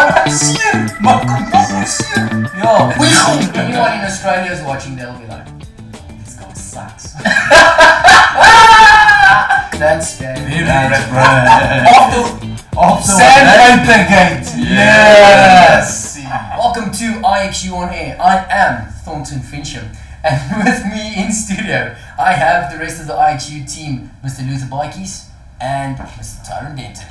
Yo, If anyone in Australia is watching, they'll be like, this guy sucks. That's Off the Sandpaper Gate. Yes. Welcome to IXU On Air. I am Thornton Fincham, and with me in studio, I have the rest of the IXU team, Mr. Luther Bikies and Mr. Tyron Denton.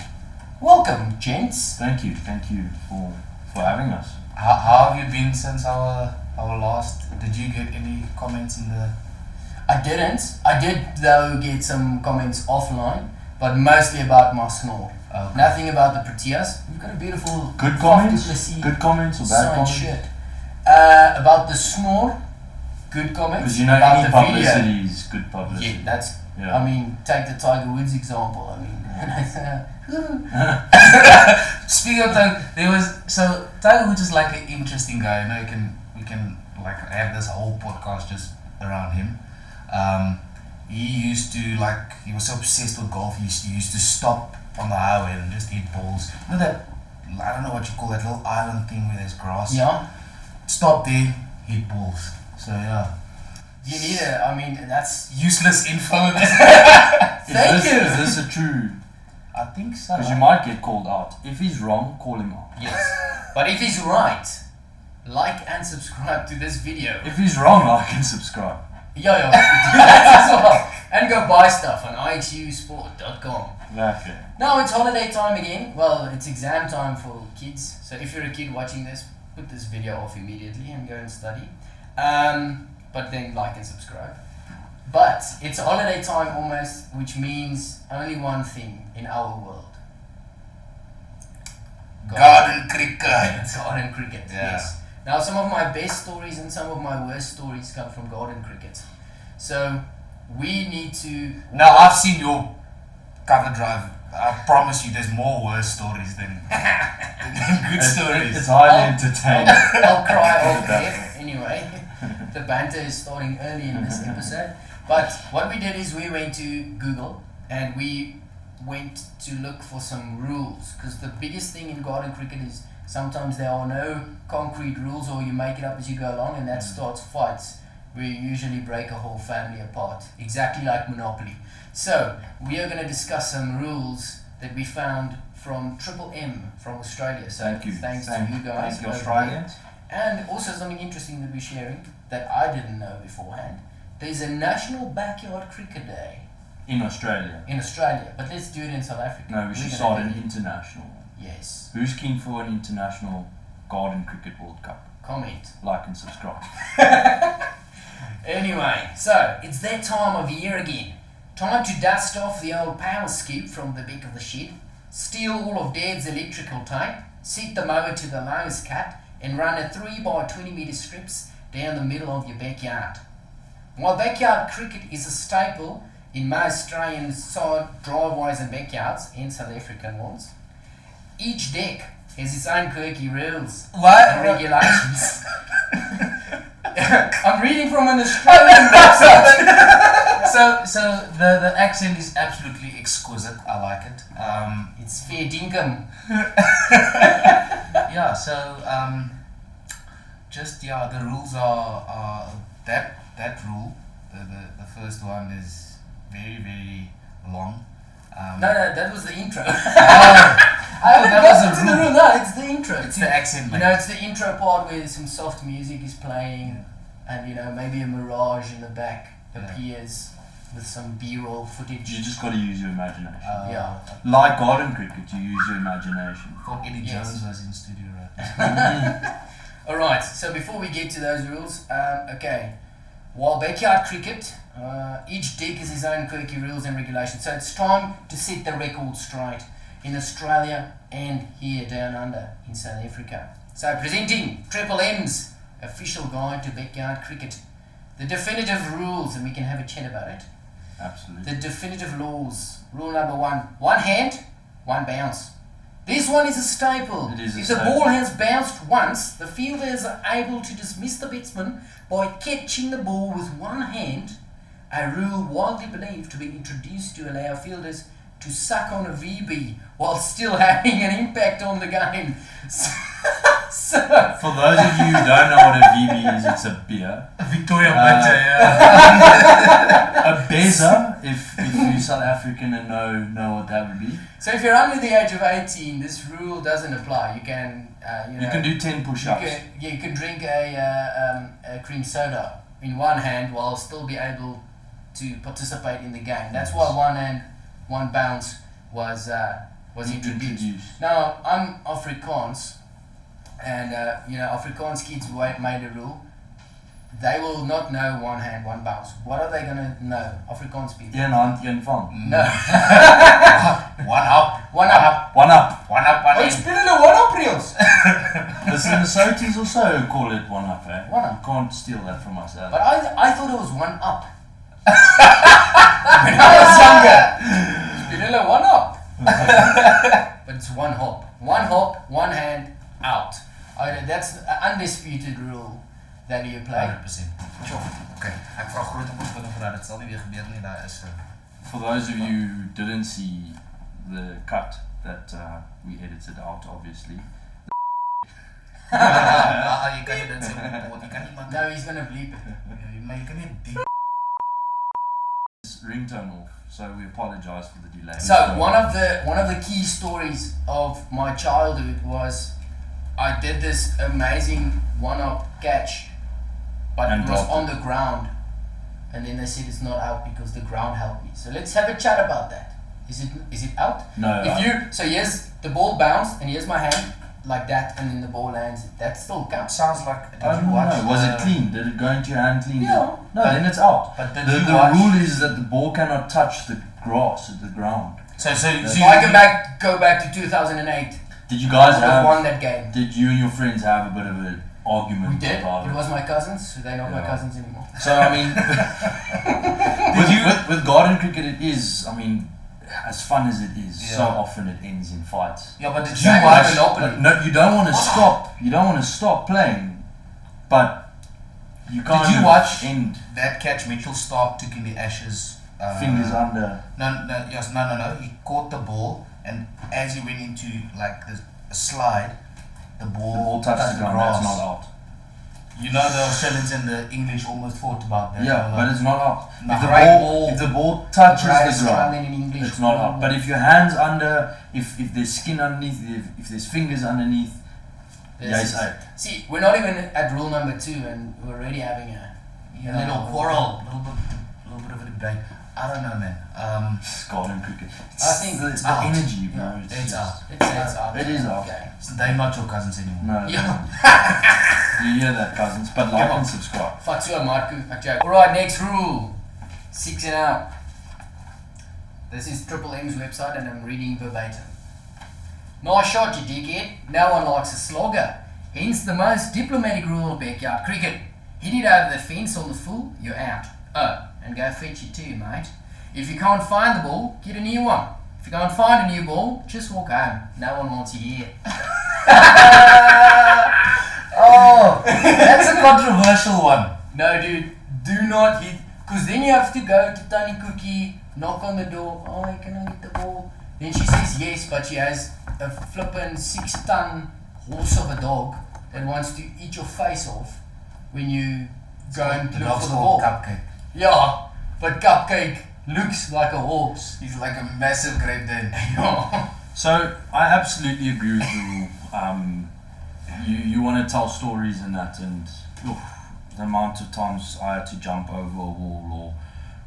Welcome, gents. Thank you for having us. How have you been since our last? Did you get any comments in the? I didn't. I did, though, get some comments offline, but mostly about my snore. Okay. Nothing about the Proteas. We've got a beautiful Good Faf comments? du Plessis Good comments or bad signed comments? shirt. About the snore, good comments. Because you know about any the publicity video. is good publicity. Yeah, that's. Yeah. I mean, take the Tiger Woods example. I mean, Speaking of Tiger, Tiger Woods is like an interesting guy. You know, we can like have this whole podcast just around him. He was so obsessed with golf. He used to stop on the highway and just hit balls. You know that, I don't know what you call that little island thing where there's grass. yeah. Stop there, hit balls. So yeah, You need it. I mean, that's. useless info. Thank you. Is this a true? I think so. Because you might get called out. If he's wrong, call him out. Yes. But if he's right, like and subscribe to this video. If he's wrong, like and subscribe. Yeah, do that as well. And go buy stuff on ixusport.com. Exactly. Now it's holiday time again. Well, it's exam time for kids. So if you're a kid watching this, put this video off immediately and go and study. But then like and subscribe. But it's holiday time almost, which means only one thing in our world. Garden cricket. Garden cricket, Yeah. yes. Now some of my best stories and some of my worst stories come from garden cricket. So we need to... Now I've seen your cover drive. I promise you, there's more worse stories than good stories. It's highly entertaining. I'll cry off there. Anyway, the banter is starting early in this episode. But what we did is we went to Google and we went to look for some rules. Because the biggest thing in garden cricket is sometimes there are no concrete rules, or you make it up as you go along, and that starts fights where you usually break a whole family apart. Exactly like Monopoly. So we are going to discuss some rules that we found from Triple M from Australia. So Thank you. thanks to you guys. Thank you, over Australians. there. And also something interesting that we're sharing that I didn't know beforehand. There's a National Backyard Cricket Day In Australia. in Australia, but let's do it in South Africa. No, we We're should gonna start do an it. international. Yes. Who's keen for an international garden cricket World Cup? Comment. Like and subscribe. Anyway, so it's that time of year again. Time to dust off the old power scoop from the back of the shed, steal all of Dad's electrical tape, set the mower to the lowest cut, and run a 3 by 20 metre strips down the middle of your backyard. While backyard cricket is a staple in most Australian side driveways and backyards, and South African ones, each deck has its own quirky rules and regulations. I'm reading from an Australian website. So the accent is absolutely exquisite. I like it. It's fair dinkum. Yeah. So the rules are that rule. The first one is very, very long. No, that was the intro. Oh, I haven't that was gotten a to the rule. rule. No, it's the intro. It's the accent, You mate. know, it's the intro part where some soft music is playing, and you know maybe a mirage in the back appears with some B-roll footage. You just got to use your imagination. Yeah. Like garden cricket, you use your imagination. Thought Eddie Yes. Jones was in studio right. All right. So before we get to those rules, okay. While backyard cricket, each deck has its own quirky rules and regulations. So it's time to set the record straight in Australia and here down under in South Africa. So presenting Triple M's official guide to backyard cricket. The definitive rules, and we can have a chat about it. Absolutely. The definitive laws. Rule number 1. One hand, one bounce. This one is a staple. It is a If the staple. ball has bounced once, the fielder is able to dismiss the batsman by catching the ball with one hand, a rule widely believed to be introduced to allow fielders to suck on a VB while still having an impact on the game. So, For those of you who don't know what a VB is, it's a beer. Victoria Bitter, yeah. A beza, if you're South African and know what that would be. so if you're under the age of 18, this rule doesn't apply. You can, You can do 10 push-ups. you can drink a cream soda in one hand while still be able to participate in the game. That's why one hand, one bounce was introduced. Now I'm Afrikaans, and Afrikaans kids made a rule. They will not know one hand, one bounce. What are they gonna know? Afrikaans people. Een hand, een vang. No. One up. One up. One up. One up, one Oh, in. you spit in a one up reels. The Minnesotis also call it one up, eh? One up. You can't steal that from us. But I thought it was one up. When I was younger. Spinella one up. But it's one hop, one hand, out. That's an undisputed rule that you play. 100%. Sure. Okay. Ek vra groot opskrifte vir dat dit sal nie weer gebeur nie, daar is For those of you who didn't see the cut that we edited out, obviously. jy kan nie dit sê op die pot, jy kan nie No, he's gonna bleep it. maar jy kan nie die Ringtone off, so we apologize for the delay. So one of the key stories of my childhood was I did this amazing one-up catch, but And it was dropped on the ground, and then they said it's not out because the ground helped me. So let's have a chat about that. Is it out? No. So here's the ball bounced, and here's my hand like that, and then the ball lands. That still counts. sounds like did I you don't watch know. Was it clean? Did it go into your hand clean? Yeah. No, then it's out. But did The you watch rule is that the ball cannot touch the grass at the ground. so So you I go back to 2008. Did you guys I have? won that game. Did you and your friends have a bit of an argument We did. about It was my cousins. So they're not my Yeah. cousins anymore. So I mean, with garden cricket, it is. I mean, as fun as it is, so Yeah. often it ends in fights. Yeah, but did It's you like watch Monopoly. But no, you don't want to stop. You don't want to stop playing, but you can't. you watch- end that catch Mitchell Stark took in the Ashes? fingers under? No. He caught the ball, and as he went into like a slide, the The ball, ball touched the ground. That's not out. You know the Australians and the English almost fought about that. Yeah, but it's not out. No, If the right ball, ball- if the ball touches Right, the ground, in English. it's not out. But if your hands under, if there's skin underneath, if there's fingers underneath, Yes. yes, out. See, we're not even at rule number 2, and we're already having a little quarrel, little bit of a debate. I don't know, man. It's garden cricket. I think it's it's the out. energy, bro. Yeah, It's just- out. It's out. It is out. Okay. So they're not your cousins anymore. No, Yeah. you hear that, cousins? But like and subscribe. Fatsua Marku, a joke. Alright, next rule. 6 and out. This is Triple M's website, and I'm reading verbatim. Nice shot, you dickhead. No one likes a slogger. Hence the most diplomatic rule of backyard cricket. Hit it over the fence on the full, you're out. Oh, and go fetch it too, mate. If you can't find the ball, get a new one. If you can't find a new ball, just walk home. No one wants you here. Oh, that's a controversial one. No, dude, do not hit. Because then you have to go to Tony Cookie, knock on the door. Oh, can I get the ball? Then she says yes, but she has a flippin' 6-ton horse of a dog that wants to eat your face off when you go and The look dog's for the called ball. Cupcake. Yeah, but Cupcake looks like a horse. He's like a massive Great Dane. Yeah. So I absolutely agree with the rule. You want to tell stories and that, and the amount of times I had to jump over a wall or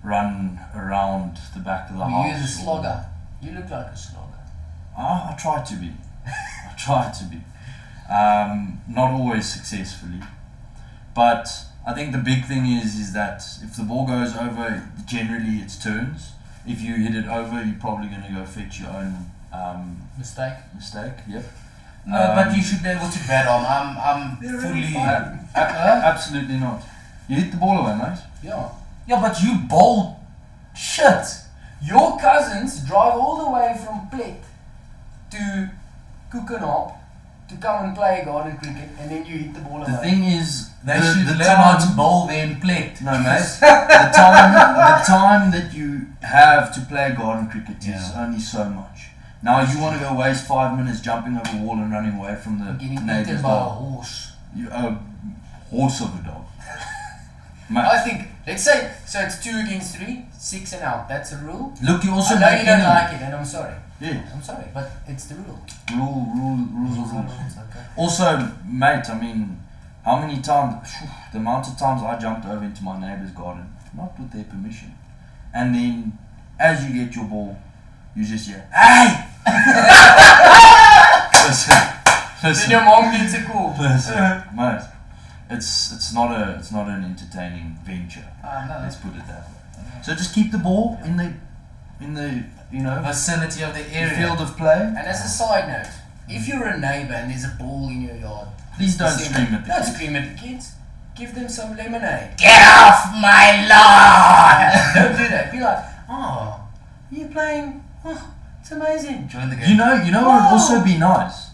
run around the back of the We house. use a slogger. You look like a slogger. I try to be. I try to be. Not always successfully, but I think the big thing is that if the ball goes over, generally it's turns. If you hit it over, you're probably going to go fetch your own Mistake. mistake. Yep. No, but you should be able to bet on. I'm fully. Absolutely not. You hit the ball away, mate. Yeah. Yeah, but you bowl shit. Your cousins drive all the way from Plet to Koekenhoop to come and play garden cricket, and then you hit the ball away. The thing is, They The- should the learn how to time- bowl then plate. No, mate. The time that you have to play garden cricket is Yeah. only so much. Now you want to go waste 5 minutes jumping over a wall and running away from the Getting eaten neighbour's by a dog. horse. You a horse of a dog. Mate, I think, let's say, so it's 2 against 3, 6 and out. That's a rule. look, you also I know make you don't any- like it, and I'm sorry. Yeah, I'm sorry, but it's the rule. rules of rules. Okay. Also, mate, I mean, how many times, the amount of times I jumped over into my neighbour's garden, not with their permission. And then, as you get your ball, you just hear, hey! listen, Then listen, your mom gets a call. listen, mate. It's not an entertaining venture. No. Let's put it that way. So just keep the ball in the Vicinity of the area. field of play. And as a side note, if you're a neighbour and there's a ball in your yard, Please don't listen, scream at the Don't kids. scream at the kids. Give them some lemonade. Get off my lawn! Don't do that. Be like, oh, you're playing. Oh, it's amazing. Join the game. You know what would also be nice?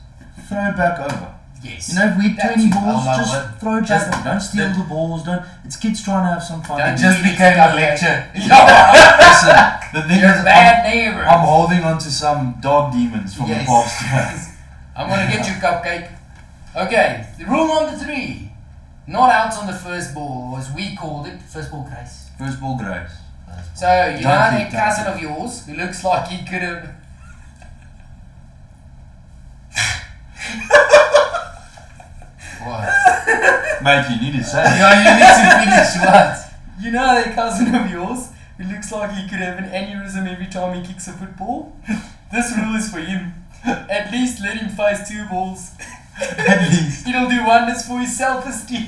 Throw it back over. Yes. You know, if we That's 20 it. balls, Oh my just word. throw it Just back over. Don't steal the- the balls. Don't. It's kids trying to have some fun. Don't It just really became a come lecture. Listen, the thing You're is, a bad neighbour. I'm holding on to some dog demons from Yes. the past year. I'm gonna get you cupcake. Okay, the rule number 3. Not out on the first ball, or as we called it, first ball grace. First ball grace. So, you know Don't that think, cousin don't of yours who looks like he could have. What? Mate, you need to say it. Yeah, you need to finish what? You know that cousin of yours who looks like he could have an aneurysm every time he kicks a football? This rule is for him. At least let him face 2 balls. At least. It'll do wonders for his self-esteem.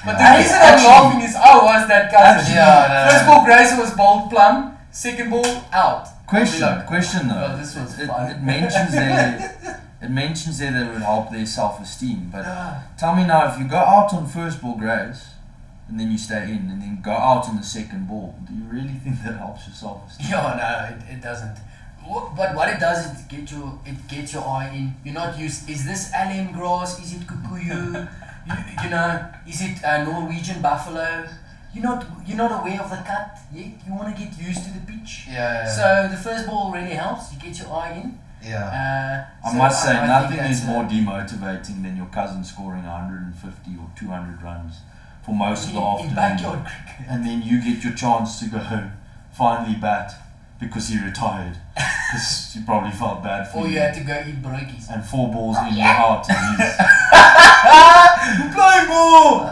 But the Yeah. reason I'm laughing is I was that cousin. Yeah, no. First ball Grace was bowled plumb. Second ball out. Question, I'll be like, question though. well, this was it, fun. it mentions there. It mentions there that it would help their self-esteem. But tell me now, if you go out on first ball grace, and then you stay in, and then go out on the second ball, do you really think that helps your self-esteem? Yeah, no, it doesn't. But what it does is it gets your eye in. You're not used. Is this alum grass? Is it kukuyu? you know, is it Norwegian buffalo? You're not aware of the cut yet. You want to get used to the pitch. Yeah. So the first ball really helps. You get your eye in. yeah. I So must say, I think nothing that's is more demotivating than your cousin scoring 150 or 200 runs for most of the in afternoon. backyard cricket. And then you get your chance to go finally bat because he retired. Because you probably felt bad for Or you you. had to go eat brookies. And 4 balls in, you're out. And he's playing ball!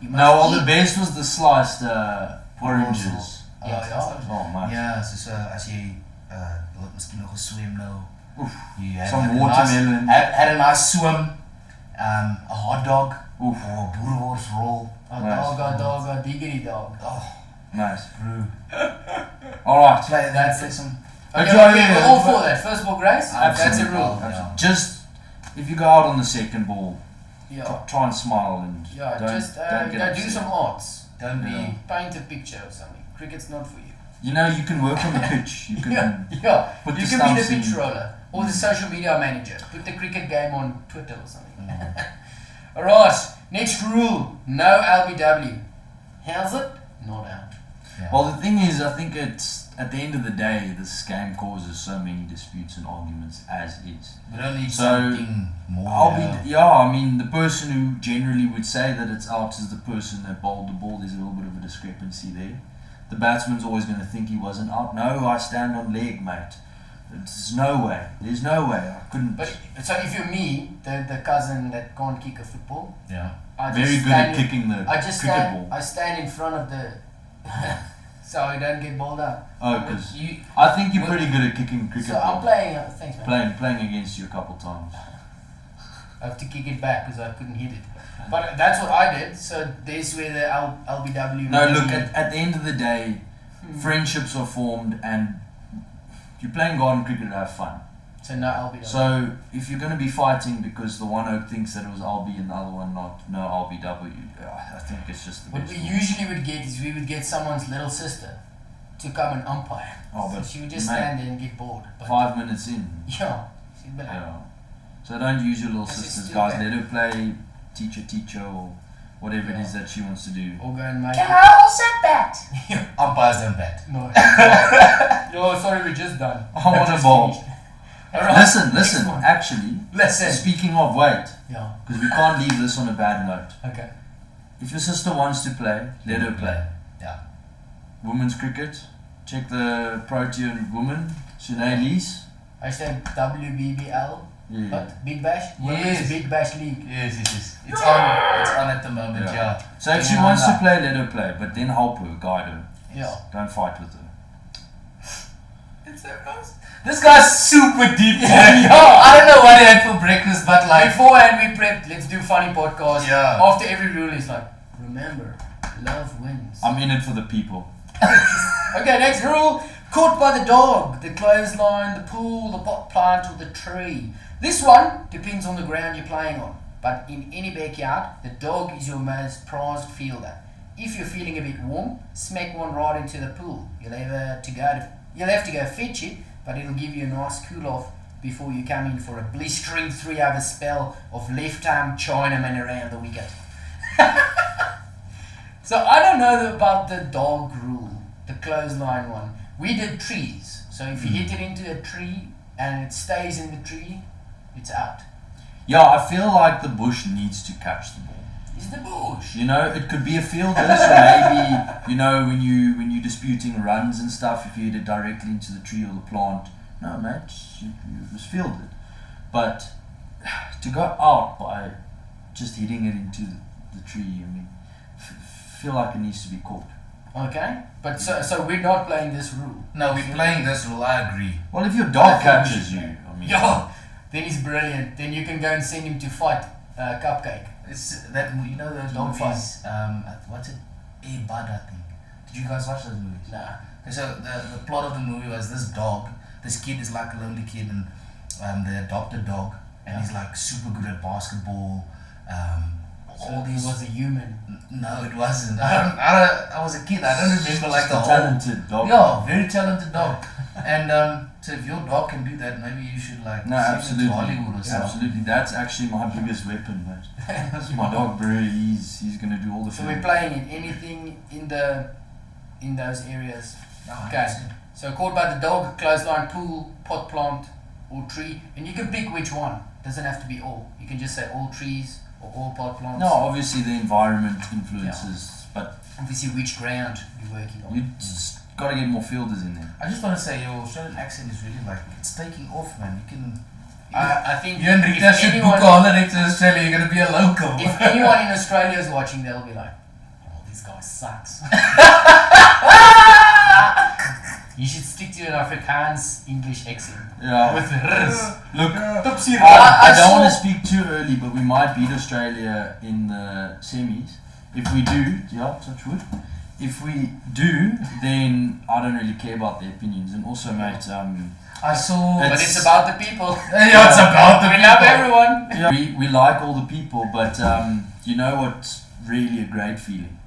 You No, well, eat. the best was the sliced oranges. Ja. Oh, man. Ja, soos as jy wat miskien nog geswem nou. Oef. You had Some like a watermelon. Nice, had a nice swim, a hot dog, Oef. or a boerewors roll. A Nice. dog, a diggity dog. Oh, Nice. brew. Alright. That's like some. Okay, Okay, yeah, we're yeah. all for that. First ball grace, that's a Absolutely. rule. Yeah. Just, if you go out on the second ball, Yeah, try and smile and yeah. don't, Just don't get do upset. some arts. Don't be. Yeah. Paint a picture or something. Cricket's not for you. You know, you can work on the pitch. You can Yeah. put You the can be the stumps in. pitch roller or the social media manager. Put the cricket game on Twitter or something. Alright, next rule. No LBW. How's it? Not out. Yeah. Well, the thing is, I think it's at the end of the day, this game causes so many disputes and arguments as is. we don't need So, something more. I mean, the person who generally would say that it's out is the person that bowled the ball. There's a little bit of a discrepancy there. The batsman's always going to think he wasn't out. No, I stand on leg, mate. There's no way. There's no way. I couldn't. But so if you're me, the cousin that can't kick a football, Yeah. I very just good at stand in- kicking the I just cricket stand. ball. I stand in front of the, so I don't get bowled out. Oh, because You. I think you're pretty good at kicking cricket So I'm ball. playing. Thanks, man. Playing against you a couple times. I have to kick it back because I couldn't hit it. But that's what I did. So there's where the LBW. No, really- look, at the end of the day, friendships are formed and you're playing garden cricket to have fun. So no LBW. So if you're going to be fighting because the one oak thinks that it was LB and the other one not, no LBW, I think it's just the What best. we usually would get is we would get someone's little sister to come and umpire. Oh, So but she would just mate, stand there and get bored. But 5 minutes in. yeah, she'd be like, Yeah. So don't use your little This is sisters, too guys. bad. Let her play teacher, or whatever it is that she wants to do. Or go and make Can I also bat? Umpires don't bat. No. Yo, sorry, we're just done. I want a Just ball. finished. Alright, Listen, next one. actually, Listen. speaking of weight, Yeah. because we can't leave this on a bad note. Okay. If your sister wants to play, let her play. Yeah. Women's cricket, check the Protean woman, Sinead Lees. Hashtag WBBL. Yeah. What? Big Bash? Women's Yes. Big Bash League. Yes. It's on at the moment, yeah. So if she Yeah, wants to no. play, let her play, but then help her, guide her. Yeah. Don't fight with her. It's so gross. This guy's super deep. I don't know what he had for breakfast, but like. Beforehand we prepped, let's do funny podcast. Yeah. After every rule is like, remember, love wins. I'm in it for the people. Okay, next rule. Caught by the dog, the clothesline, the pool, the pot plant, or the tree. This one depends on the ground you're playing on. But in any backyard, the dog is your most prized fielder. If you're feeling a bit warm, smack one right into the pool. You'll have to go fetch it, but it'll give you a nice cool off before you come in for a blistering 3-hour spell of left-arm Chinaman around the wicket. So I don't know about the dog rule, the clothesline one. We did trees. So if you hit it into a tree and it stays in the tree, it's out. Yeah, I feel like the bush needs to catch the ball. It's the bush. You know, it could be a fielder, so maybe, you know, when you're disputing runs and stuff, if you hit it directly into the tree or the plant, no, mate, you was fielded. But to go out by just hitting it into the tree, I mean, feel like it needs to be caught. Okay, but so we're not playing this rule. No, we're playing this rule, I agree. Well, if your dog catches you, I mean, Yo, then he's brilliant. Then you can go and send him to fight Cupcake. It's that, you know those Dog movies, what's it? Air Bud, I think. Did you guys watch those movies? Nah. Okay, so the plot of the movie was this dog, this kid is like a lonely kid, and they adopt a dog, and he's like super good at basketball, So all he these. was a human. No, it wasn't. I was a kid, I don't remember like just the a whole. talented dog. Yeah, very talented dog. And so if your dog can do that, maybe you should like No, send absolutely. it to Hollywood or something. Absolutely. That's actually my biggest weapon, mate. My dog, bro, he's gonna do all the So we're fielding. playing in anything in those areas. No, Okay. 100%. So caught by the dog, clothesline, pool, pot plant, or tree, and you can pick which one. Doesn't have to be all. You can just say all trees or all pot plants. No, obviously the environment influences, but Obviously, which ground you're working on. you just gotta get more fielders in there. I just want to say your Australian accent is really like it's taking off, man. You can. I think You and if Rita should book anyone- a holiday to Australia. You're gonna be a local. If anyone in Australia is watching, they'll be like, "Oh, this guy sucks." You should stick to an Afrikaans English accent Yeah. with riz. Look, Topsy I don't want to speak too early, but we might beat Australia in the semis. If we do, yeah, touch wood. If we do, then I don't really care about their opinions. And also, mate, I saw. But it's about the people. Yeah, it's about the We love people. everyone. yeah, we like all the people, but you know what's really a great feeling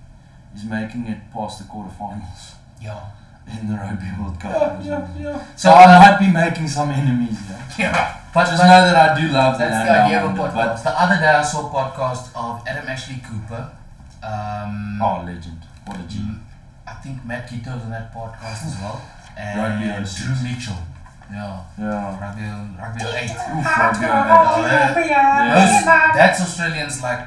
is making it past the quarterfinals Yeah. in the Rugby World Cup. Yeah. So I might be making some enemies. Yeah. Yeah. But Just know that I do love the That's land the down idea of a under, podcast. the other day I saw a podcast of Adam Ashley Cooper. Oh, legend! What a G. I think Matt Kito's on that podcast as well. Rugby And 06. Drew Mitchell. Yeah. Yeah. Rugby 8. Oof, Rugby 08. Yeah. That's Australians like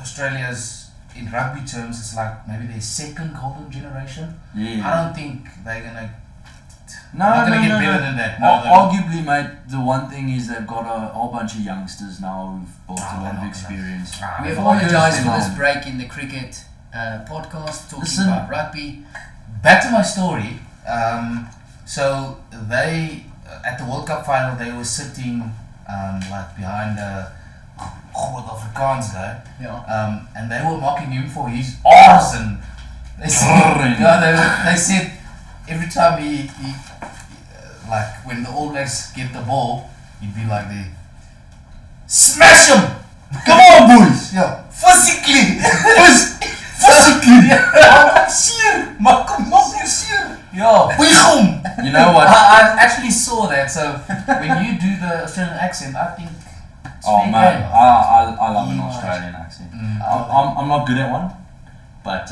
Australia's in rugby terms. It's like maybe their second golden generation. Yeah. I don't think they're gonna. No, not gonna no, get no, better no. than that. Ar- No, Arguably, mate, the one thing is they've got a whole bunch of youngsters now who've built Ah, a lot they're of not experience. Ah, We they're apologize Focus for this on- break in the cricket podcast talking Listen. about rugby. Back to my story. So they at the World Cup final they were sitting like behind a Afrikaans guy, Yeah. and they were mocking him for his arse, and they said, they said every time he like when the All Blacks get the ball, he'd be like the smash him, come on boys, yeah, physically, physically, maar kom op hier seer, yeah, buig hom. You know what? I actually saw that. So when you do the Australian accent, I think Oh Speak man, up. I love an You Australian accent. Mm. I'm not good at one, but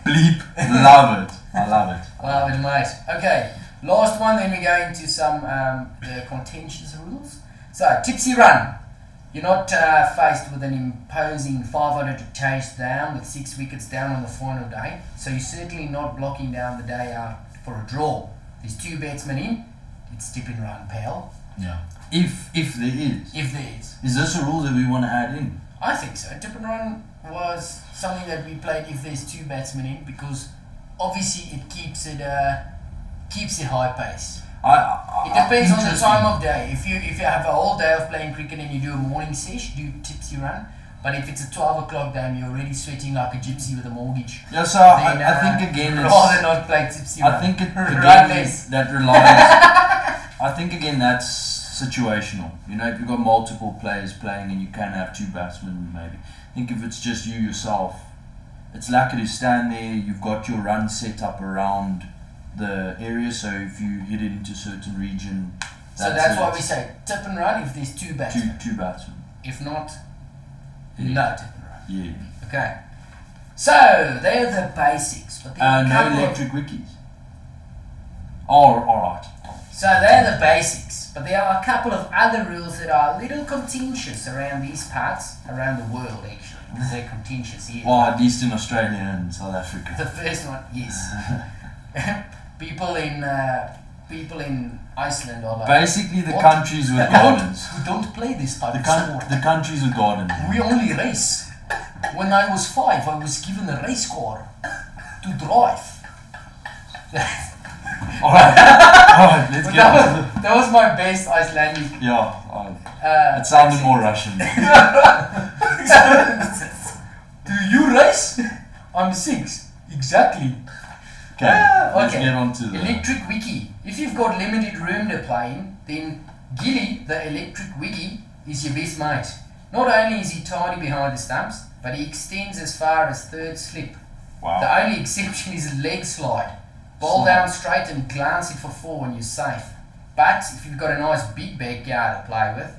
bleep, love it. I love it. Love it, mate. Okay, last one, then we go into some the contentious rules. So, tipsy run. You're not faced with an imposing 500 to chase down with 6 wickets down on the final day, so you're certainly not blocking down the day out for a draw. There's 2 batsmen in, it's tip and run, pal. Yeah. If there is. If there is. Is this a rule that we want to add in? I think so. Tip and run was something that we played if there's 2 batsmen in, because obviously it keeps it high pace. It depends on the time of day. If you have a whole day of playing cricket and you do a morning sesh, do tipsy run. But if it's a 12 o'clock game, you're already sweating like a gypsy with a mortige. Yeah, so Then, I think again rather not play tipsy run. I think it Run again less. that relies. I think again that's situational. You know, if you've got multiple players playing and you can have 2 batsmen, maybe. I think if it's just you yourself, it's lucky to stand there. You've got your run set up around the area, so if you hit it into a certain region, So that's why we say tip and run if there's 2 batsmen. two batsmen. If not, Yeah. no tip and run. Yeah. Okay. So they're the basics, but there are a No couple of, electric wikis. Oh, all right. so they're the basics, but there are a couple of other rules that are a little contentious around these parts, around the world actually. They're contentious here. Well, at least in Australia and South Africa. The first one, yes. people in Iceland are like Basically, the what? countries with They gardens. don't play this type The, of sport. the countries with gardens. We only race. When I was 5, I was given a race car to drive. Alright, let's But get on to that was my best Icelandic. the. Yeah, it sounded more Russian. Do you race? I'm 6. Exactly. Okay, let's okay. get on to the. Electric wiki. If you've got limited room to play in, then Gilly, the electric wiki, is your best mate. Not only is he tidy behind the stumps, but he extends as far as 3rd slip. Wow. The only exception is a leg slide. Ball Slide. down straight and glance it for 4 when you're safe. But if you've got a nice big backyard to play with,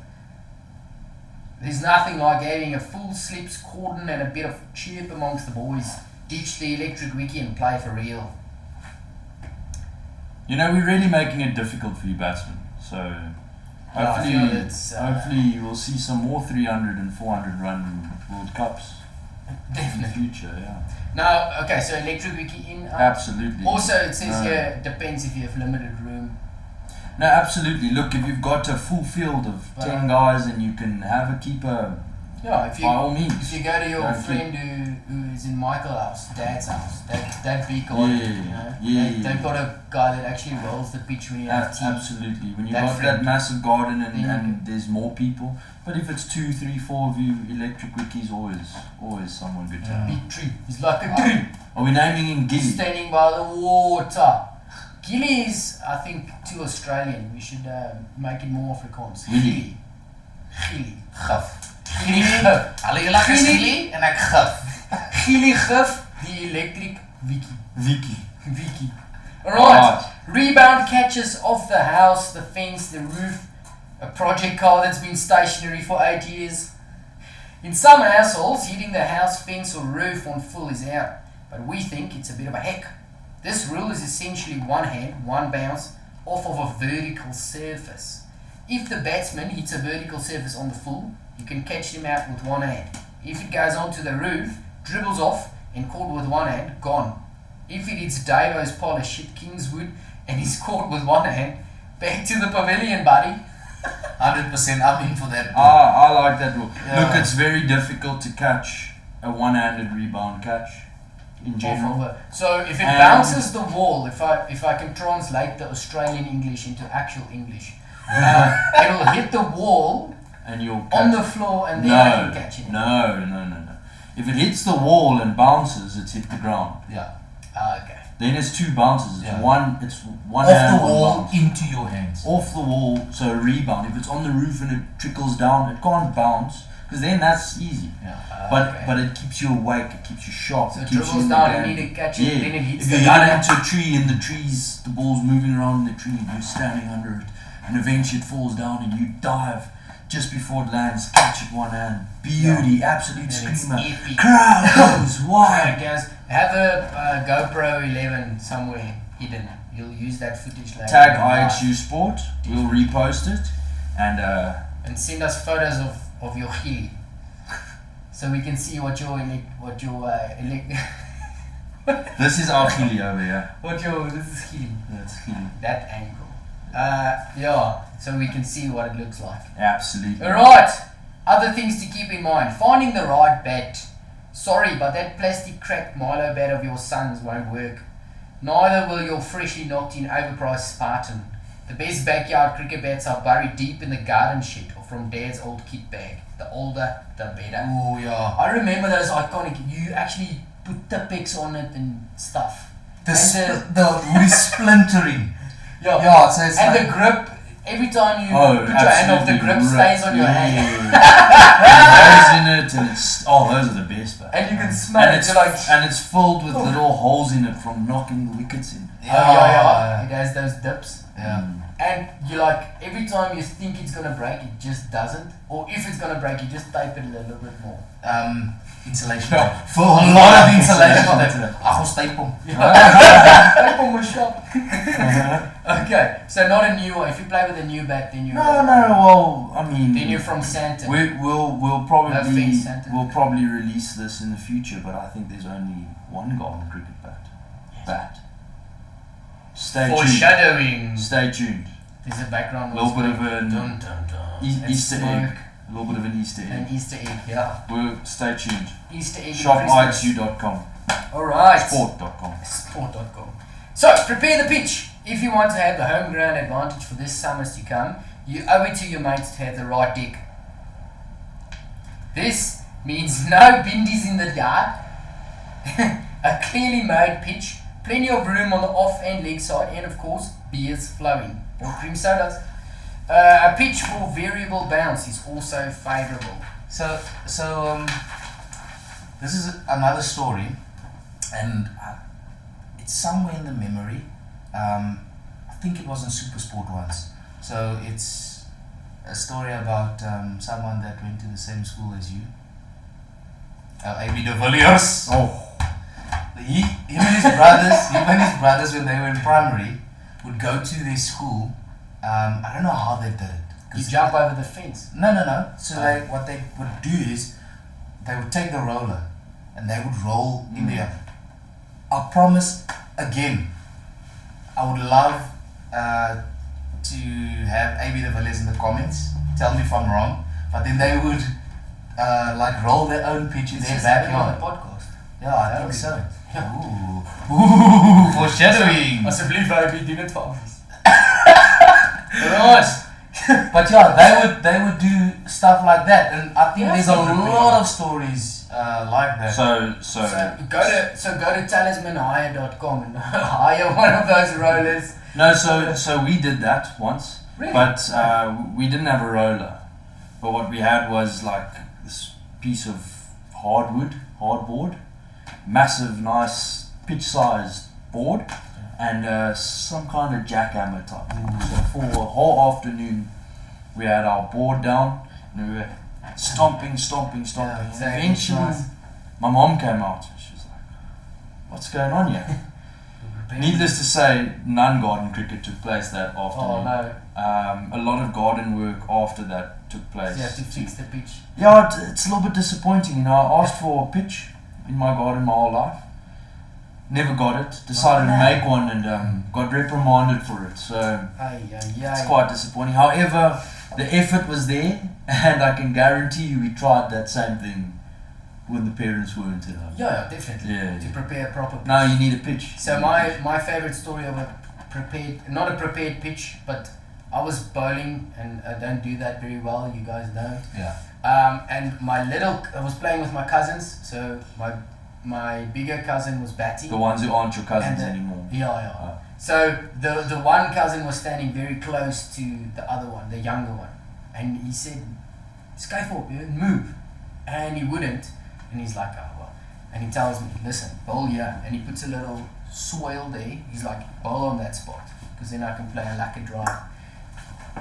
there's nothing like having a full slips cordon and a bit of chirp amongst the boys. Ditch the electric wiki and play for real. You know, we're really making it difficult for you batsmen. So I hopefully, feel it's, hopefully we'll see some more 300 and 400 run World Cups in the Definitely. future. Yeah, Now, okay, so electric wiki in. absolutely. Also, it says No. here, it depends if you have limited room. No, absolutely. Look, if you've got a full field of 10 guys and you can have a keeper, Yeah, if you by all means. if you go to your Go for friend who is in Michael's house, Dad's house, that big garden, Yeah, you know, yeah. they've got a guy that actually rolls the pitch when you have tea. Absolutely. When you've That got friend. that massive garden Then you and there's more people. But if it's 2, 3, 4 of you, electric wiki's always someone good to have. Big tree. He's like a tree. Are we naming him Gilly? Standing by the water. Gilly is, I think, too Australian. We should make it more Afrikaans. Gilly. Gilly. Gif. Gilly Gif. Hulle lag is Gilly en ek gif. Gilly Gif, the electric wiki. Vicky. Wiki. Alright. Rebound catches off the house, the fence, the roof. A project car that's been stationary for 8 years. In some households, hitting the house, fence or roof on full is out. But we think it's a bit of a heck. This rule is essentially one hand, one bounce, off of a vertical surface. If the batsman hits a vertical surface on the full, you can catch him out with one hand. If it goes onto the roof, dribbles off and caught with one hand, gone. If it hits Davo's polished shit Kingswood and he's caught with one hand, back to the pavilion, buddy. 100% I'm in for that. I like that rule. Yeah. Look, it's very difficult to catch a one-handed rebound catch in general. So if it And- bounces the wall, if I can translate the Australian English into actual English, it'll hit the wall And you'll on catch the floor and then I can catch it. No. If it hits the wall and bounces, it's hit the ground. Yeah. Okay. Then it's 2 bounces. It's Yeah. one Off hand, the one wall bounce. into your hands. Off the wall, so a rebound. If it's on the roof and it trickles down, it can't bounce because then that's easy. Yeah. But it keeps you awake, it keeps you sharp, So it it keeps you dribbles in the down, game. you need to catch it, Yeah. then it hits If the you gun. hit into a tree and the trees, the ball's moving around the tree, you're standing under it, and eventually it falls down and you dive just before it lands, catch it one hand. Beauty, absolute And screamer. it's epic. Crowd goes wild. Guys, have a GoPro 11 somewhere hidden. You'll use that footage later. Tag IHU Sport. We'll repost it, And send us photos of your chili, so we can see what your this is our chili over here. this is chili. That's chili. That angle. Yeah, so we can see what it looks like. Absolutely. Alright, other things to keep in mind. Finding the right bat. Sorry, but that plastic cracked Milo bat of your son's won't work. Neither will your freshly knocked in overpriced Spartan. The best backyard cricket bats are buried deep in the garden shed or from Dad's old kit bag. The older, the better. Oh yeah. I remember those iconic, you actually put Tipex on it and stuff. The wood is splintering. Yeah, Yeah, so it's and like, the grip, every time you Oh, put your hand off, the absolutely grip stays on your hand. Those in it, and it's those are the best. But And you can smell and it. it's You're like, and it's filled with Oh. little holes in it from knocking the wickets in. yeah. It has those dips. Yeah. And you like, every time you think it's gonna break, it just doesn't. Or if it's gonna break, you just tape it a little bit more. Insulation tape. For a lot of insulation tape. I'll tape them. Tape on my shop. Okay, so not a new one. If you play with a new bat, then you. No. Well, I mean, Then you're from Santa. we'll probably offense, Santa. we'll probably release this in the future, but I think there's only one garden cricket bat. Stay tuned. Foreshadowing. Stay tuned. There's a background. A little bit of dun, an dun, dun. And Easter egg. smoke. A little bit of an Easter An egg. Easter egg, yeah. We'll stay tuned. Easter egg. ShopIHU.com. Alright. Sport.com. Sport.com. So, prepare the pitch. If you want to have the home ground advantage for this summers to come, you owe it to your mates to have the right deck. This means no bindies in the yard, a clearly made pitch, plenty of room on the off and leg side, and of course, beers flowing, or cream sodas. A pitch for variable bounce is also favourable. So this is another story, and it's somewhere in the memory. I think it was on Supersport once. So it's a story about someone that went to the same school as you. A.B. de Villiers. Oh. Him and his brothers, when they were in primary, would go to their school. I don't know how they did it. You jump over the fence. No. So what they would do is they would take the roller and they would roll in the air. I promise again, I would love to have AB de Villiers in the comments. Tell me if I'm wrong. But then they would like roll their own pitch in their backyard. podcast. Yeah, I think so. Ooh, foreshadowing. Asseblief, AB, doen dit vir ons. Right. But yeah, they would do stuff like that, and I think Yeah, there's a so prepared. lot of stories like that. So Go to talismanhire.com and hire one of those rollers. no, so we did that once, Really? but we didn't have a roller. But what we had was like this piece of hardboard, massive, nice pitch-sized board, and some kind of jackhammer type. So for a whole afternoon, we had our board down, and we were stomping. Yeah, And exactly. eventually, Nice. my mom came out. She was like, "What's going on here?" Needless to say, none garden cricket took place that Oh afternoon. no. A lot of garden work after that took place. So you have to fix the pitch. Yeah, it's a little bit disappointing. You know, I asked for a pitch in my garden my whole life. Never got it. Decided to make one and got reprimanded for it. So it's quite disappointing. However, the effort was there, and I can guarantee you we tried that same thing when the parents weren't at home. Yeah, definitely. Yeah. To prepare a proper pitch. Now you need a pitch. So my favourite story of a not a prepared pitch, but I was bowling and I don't do that very well, you guys know. Yeah. And I was playing with my cousins, so my bigger cousin was batting. The ones who aren't your cousins And anymore. Yeah. Oh. So the one cousin was standing very close to the other one, the younger one, and he said, "Skyfall, move," and he wouldn't, and he's like, "Oh well," and he tells me, "Listen, bowl here," and he puts a little soil there. He's like, "Bowl on that spot, because then I can play a lacquer drive."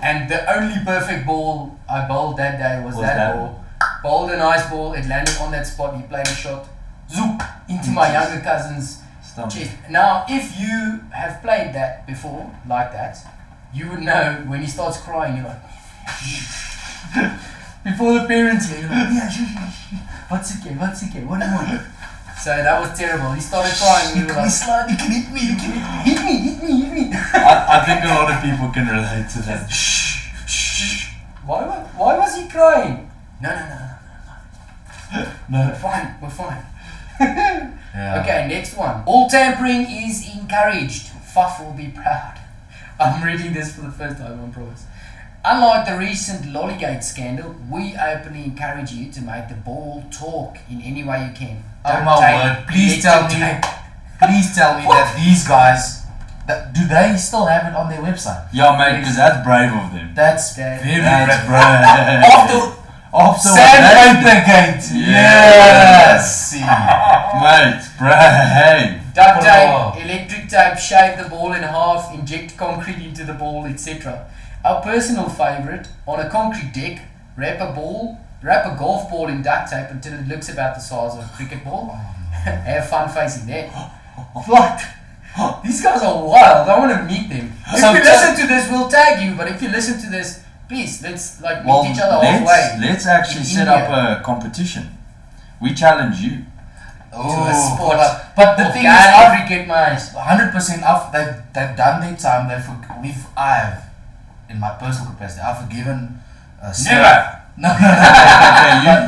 And the only perfect ball I bowled that day was that ball. Bowled a nice ball, it landed on that spot, he played a shot, zoop, into my younger cousin's chest. Now, if you have played that before, like that, you would know when he starts crying, you're like, before the parents here, you're like, yeah, what's okay, what do you want? So that was terrible. He started crying and we were like, you can hit me, hit me. I think a lot of people can relate to that. Why was he crying? No. No. We're fine. Yeah. Okay, next one. Ball tampering is encouraged. Fuff will be proud. I'm reading this for the first time, I promise. Unlike the recent Lollygate scandal, we openly encourage you to make the ball talk in any way you can. Oh my word! Please tell me that these guys, do they still have it on their website? Yeah, mate, because that's brave of them. That's That's very That's brave. brave. After Sandpaper Gate. Yes. See. Mate, brave. Duct Wow. tape, electric tape, shave the ball in half, inject concrete into the ball, etc. Our personal favourite, on a concrete deck, wrap a golf ball in duct tape until it looks about the size of a cricket ball. Have fun facing that. What? These guys are wild. I want to meet them. If So- you listen to this, we'll tag you. But if you listen to this, please let's like meet each other halfway. let's actually in set India. up a competition. We challenge you. To a sport. But the of thing is, Gary cricket, mate. 100% they've done their time. I've, in my personal capacity, I've forgiven. Never. No.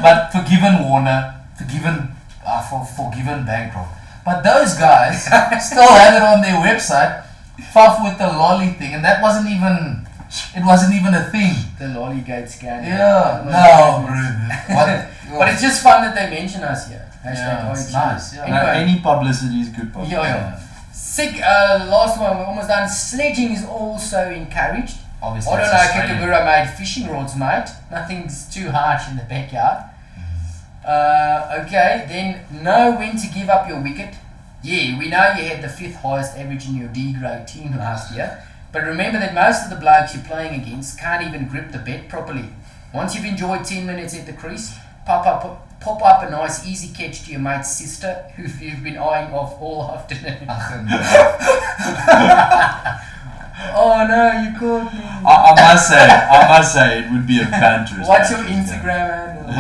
but forgiven Warner, forgiven Bancroft. But those guys still have it on their website. Fuff with the lolly thing, and that wasn't even. It wasn't even a thing. The Lollygate scandal. Yeah. That was No, business. bro. What? But it's just fun that they mention us here. Yeah, it's #OHG. nice, yeah. Now, Anyway, any publicity is good publicity. yeah. Sick. Last one. We're almost done. Sledging is also encouraged. Obviously, I don't it's know. Australian. Kookaburra made fishing rods, mate. Nothing's too harsh in the backyard. Okay. Then know when to give up your wicket. Yeah, we know you had the 5th highest average in your D grade team last year. But remember that most of the blokes you're playing against can't even grip the bat properly. Once you've enjoyed 10 minutes at the crease, pop up a nice easy catch to your mate's sister who you've been eyeing off all afternoon. Oh no, you caught me. I must say, it would be a banterous. What's your banterous Instagram game.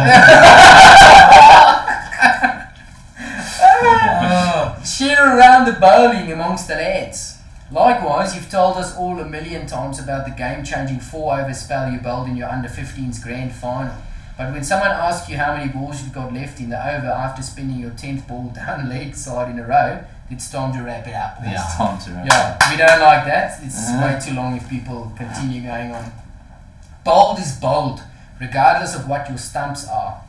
handle? Share around the bowling amongst the lads. Likewise, you've told us all 1,000,000 times about the game-changing 4-over spell you bowled in your under-15s grand final. But when someone asks you how many balls you've got left in the over after spinning your 10th ball down leg side in a row, it's time to wrap it up. It's time to wrap Yeah, we don't like that. It's way too long if people continue going on. Bold is bold, regardless of what your stumps are.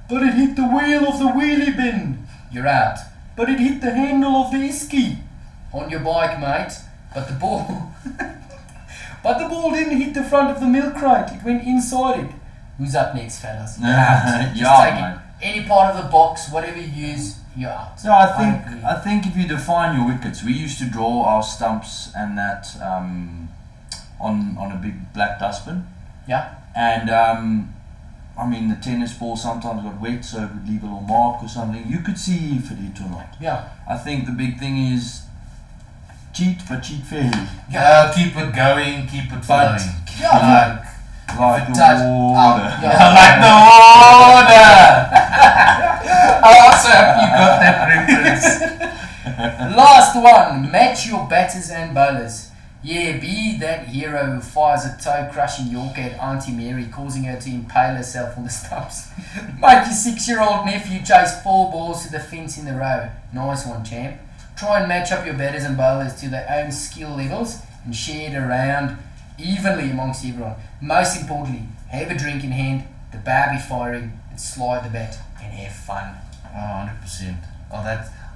But it hit the wheel of the wheelie bin. You're out. But it hit the handle of the esky. On your bike, mate. But the ball... but the ball didn't hit the front of the milk crate. It went inside it. Who's up next, fellas? You're out. Just Yeah, take mate. any part of the box, whatever you use, you're out. No, I agree. think if you define your wickets, we used to draw our stumps and that on a big black dustbin. Yeah. And I mean the tennis ball sometimes got wet, so it would leave a little mark or something. You could see if it hit or not. Yeah. I think the big thing is cheat, but cheat fairly. Yeah, keep it going, keep it But- flowing. Yeah. Like the touch- water. Yeah. Like the water. I also hope you got that reference. Last one, match your batters and bowlers. Yeah, be that hero who fires a toe-crushing Yorker at Auntie Mary, causing her to impale herself on the stumps. Make your 6-year-old nephew chase 4 balls to the fence in a row. Nice one, champ. Try and match up your batters and bowlers to their own skill levels and share it around evenly amongst everyone. Most importantly, have a drink in hand, the bar be firing, and slide the bat and have fun. Oh, 100%. Oh,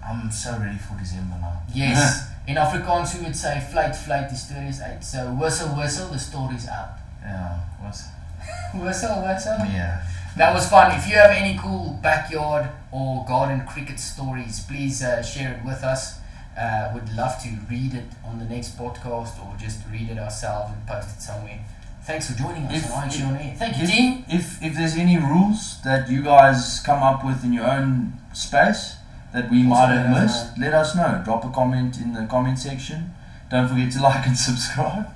I'm so ready for December now. Yes, in Afrikaans we would say fluit, fluit, the story is uit. So whistle, whistle, the story's out. Yeah, what's... Whistle, whistle. Yeah. That was fun. If you have any cool backyard or garden cricket stories, please share it with us. Would love to read it on the next podcast or just read it ourselves and post it somewhere. Thanks for joining us If- on IQ on Air. Thank you, If, team. if there's any rules that you guys come up with in your own space that we might have let us missed, let us know. Drop a comment in the comment section. Don't forget to like and subscribe.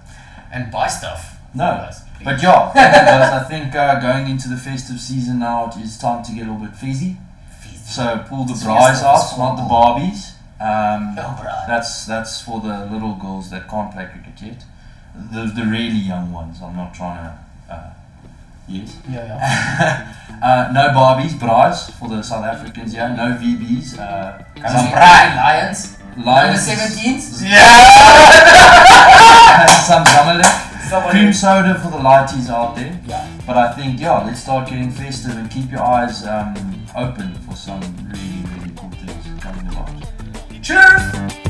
And buy stuff. No, for us, please. but yeah, guys, I think going into the festive season now, it is time to get a little bit fizzy. So pull the It's bras festive, out, it's not the horrible. Barbies. Oh, bruh. That's for the little girls that can't play cricket yet. The really young ones. I'm not trying to. Yes. Yeah. No Barbies, bras for the South Africans. Yeah. No VBs. Some Lions. Under Lions. 17s. Yeah. Some Zamalek. Someone Cream who- soda for the lighties out there. Yeah. But I think let's start getting festive and keep your eyes open for some really cool things coming about. Cheers!